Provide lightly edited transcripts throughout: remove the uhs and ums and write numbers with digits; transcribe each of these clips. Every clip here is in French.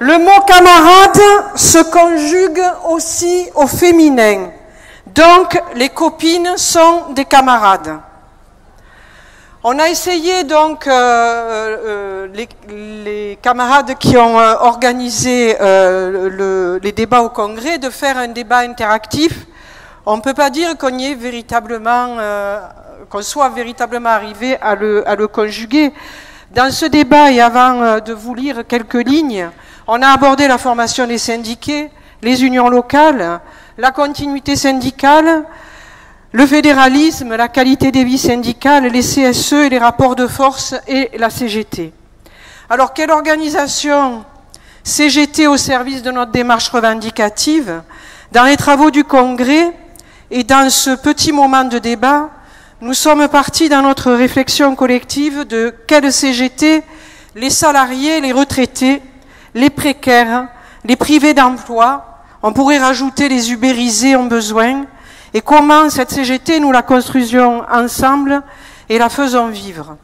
Le mot camarade se conjugue aussi au féminin. Donc, les copines sont des camarades. On a essayé donc, les camarades qui ont organisé les débats au Congrès, de faire un débat interactif. On ne peut pas dire qu'on y est véritablement, qu'on soit véritablement arrivé à le conjuguer. Dans ce débat, et avant de vous lire quelques lignes, on a abordé la formation des syndiqués, les unions locales, la continuité syndicale, le fédéralisme, la qualité des vies syndicales, les CSE et les rapports de force et la CGT. Alors, quelle organisation CGT au service de notre démarche revendicative? Dans les travaux du Congrès et dans ce petit moment de débat, nous sommes partis dans notre réflexion collective de quelle CGT les salariés, les retraités, les précaires, les privés d'emploi, on pourrait rajouter les ubérisés ont besoin, et comment cette CGT nous la construisions ensemble et la faisons vivre.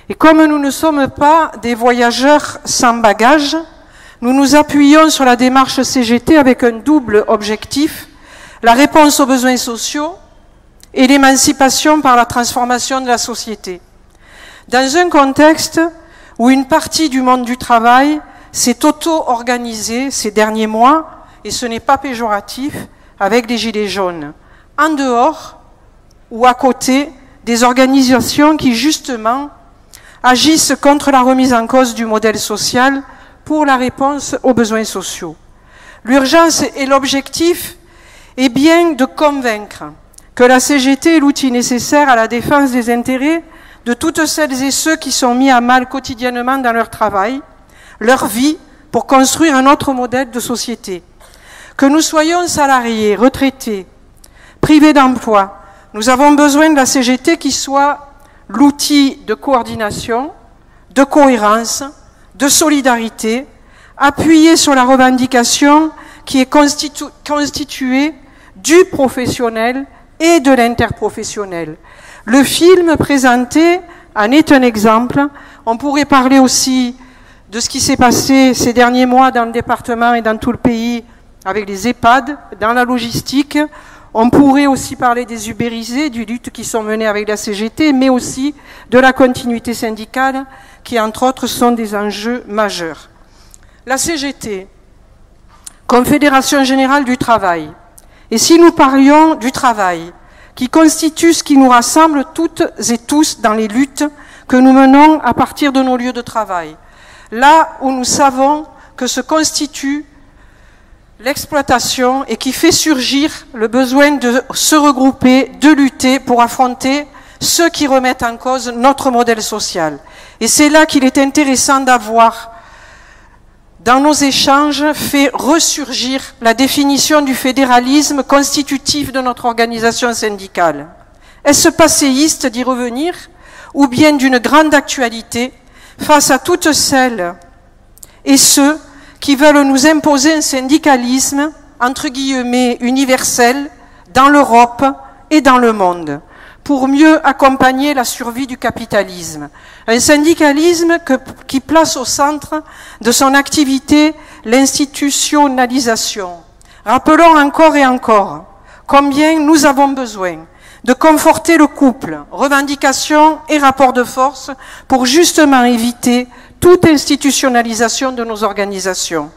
Et comme nous ne sommes pas des voyageurs sans bagages, nous nous appuyons sur la démarche CGT avec un double objectif, la réponse aux besoins sociaux et l'émancipation par la transformation de la société. Dans un contexte où une partie du monde du travail s'est auto-organisée ces derniers mois, et ce n'est pas péjoratif, avec des gilets jaunes, en dehors ou à côté des organisations qui justement agissent contre la remise en cause du modèle social pour la réponse aux besoins sociaux. L'urgence et l'objectif est bien de convaincre que la CGT est l'outil nécessaire à la défense des intérêts de toutes celles et ceux qui sont mis à mal quotidiennement dans leur travail, leur vie, pour construire un autre modèle de société. Que nous soyons salariés, retraités, privés d'emploi, nous avons besoin de la CGT qui soit l'outil de coordination, de cohérence, de solidarité, appuyé sur la revendication qui est constituée du professionnel et de l'interprofessionnel. Le film présenté en est un exemple. On pourrait parler aussi de ce qui s'est passé ces derniers mois dans le département et dans tout le pays avec les EHPAD, dans la logistique. On pourrait aussi parler des ubérisés, du lutte qui sont menées avec la CGT, mais aussi de la continuité syndicale, qui entre autres sont des enjeux majeurs. La CGT, Confédération Générale du Travail, et si nous parlions du travail, qui constitue ce qui nous rassemble toutes et tous dans les luttes que nous menons à partir de nos lieux de travail, là où nous savons que se constitue l'exploitation et qui fait surgir le besoin de se regrouper, de lutter pour affronter ceux qui remettent en cause notre modèle social. Et c'est là qu'il est intéressant d'avoir, dans nos échanges, fait ressurgir la définition du fédéralisme constitutif de notre organisation syndicale. Est-ce passéiste d'y revenir, ou bien d'une grande actualité face à toutes celles et ceux qui veulent nous imposer un syndicalisme, entre guillemets, universel, dans l'Europe et dans le monde, pour mieux accompagner la survie du capitalisme. Un syndicalisme qui place au centre de son activité l'institutionnalisation. Rappelons encore et encore combien nous avons besoin de conforter le couple, revendications et rapports de force pour justement éviter toute institutionnalisation de nos organisations.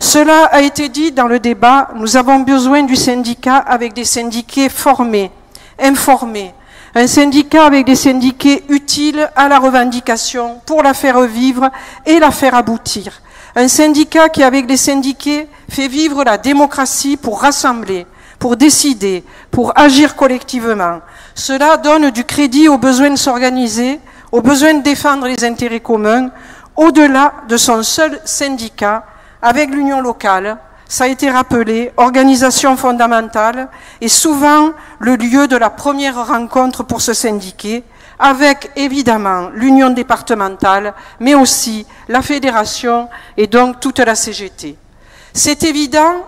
Cela a été dit dans le débat, nous avons besoin du syndicat avec des syndiqués formés, informés, un syndicat avec des syndiqués utiles à la revendication pour la faire vivre et la faire aboutir. Un syndicat qui, avec des syndiqués, fait vivre la démocratie pour rassembler, pour décider, pour agir collectivement. Cela donne du crédit au besoin de s'organiser, au besoin de défendre les intérêts communs, au-delà de son seul syndicat, avec l'union locale, ça a été rappelé, organisation fondamentale, et souvent le lieu de la première rencontre pour se syndiquer, avec évidemment l'union départementale, mais aussi la fédération et donc toute la CGT. C'est évident,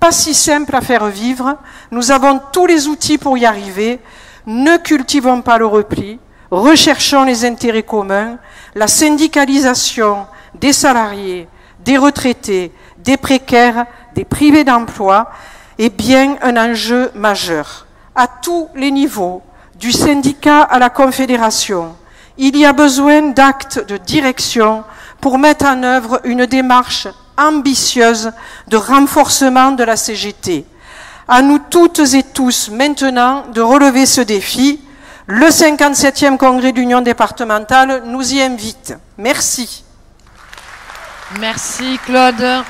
pas si simple à faire vivre, nous avons tous les outils pour y arriver, ne cultivons pas le repli, recherchons les intérêts communs, la syndicalisation des salariés, des retraités, des précaires, des privés d'emploi est bien un enjeu majeur. À tous les niveaux, du syndicat à la confédération, il y a besoin d'actes de direction pour mettre en œuvre une démarche ambitieuse de renforcement de la CGT. À nous toutes et tous maintenant de relever ce défi. Le 57e congrès de l'Union départementale nous y invite. Merci. Merci Claude.